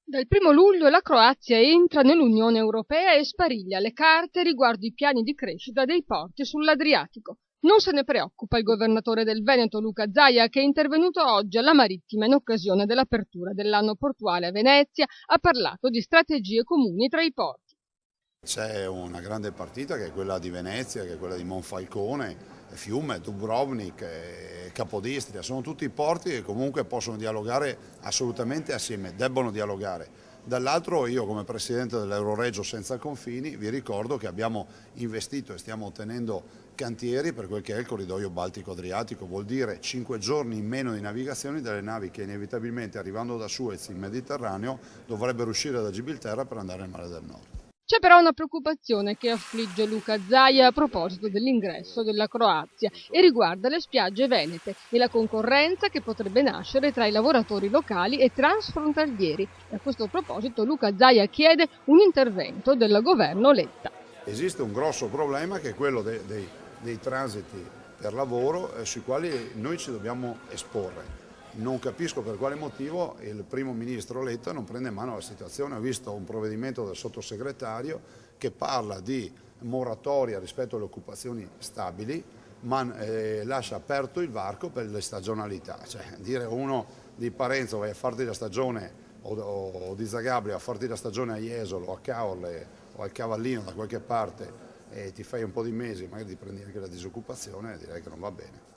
Dal 1° luglio la Croazia entra nell'Unione Europea e spariglia le carte riguardo i piani di crescita dei porti sull'Adriatico. Non se ne preoccupa il governatore del Veneto Luca Zaia, che è intervenuto oggi alla Marittima in occasione dell'apertura dell'anno portuale a Venezia. Ha parlato di strategie comuni tra i porti. C'è una grande partita che è quella di Venezia, che è quella di Monfalcone, Fiume, Dubrovnik e Capodistria. Sono tutti porti che comunque possono dialogare assolutamente assieme, debbono dialogare. Dall'altro io come Presidente dell'Euroregio Senza Confini vi ricordo che abbiamo investito e stiamo ottenendo cantieri per quel che è il corridoio Baltico-Adriatico, vuol dire 5 giorni in meno di navigazione delle navi che inevitabilmente arrivando da Suez in Mediterraneo dovrebbero uscire da Gibilterra per andare nel Mare del Nord. C'è però una preoccupazione che affligge Luca Zaia a proposito dell'ingresso della Croazia e riguarda le spiagge venete e la concorrenza che potrebbe nascere tra i lavoratori locali e transfrontalieri. E a questo proposito Luca Zaia chiede un intervento del governo Letta. Esiste un grosso problema che è quello dei transiti per lavoro sui quali noi ci dobbiamo esporre. Non capisco per quale motivo il primo ministro Letta non prende in mano la situazione. Ho visto un provvedimento del sottosegretario che parla di moratoria rispetto alle occupazioni stabili, ma lascia aperto il varco per le stagionalità. Cioè, dire a uno di Parenzo vai a farti la stagione o di Zagabria a farti la stagione a Jesolo, a Caorle o al Cavallino da qualche parte e ti fai un po' di mesi, magari ti prendi anche la disoccupazione, direi che non va bene.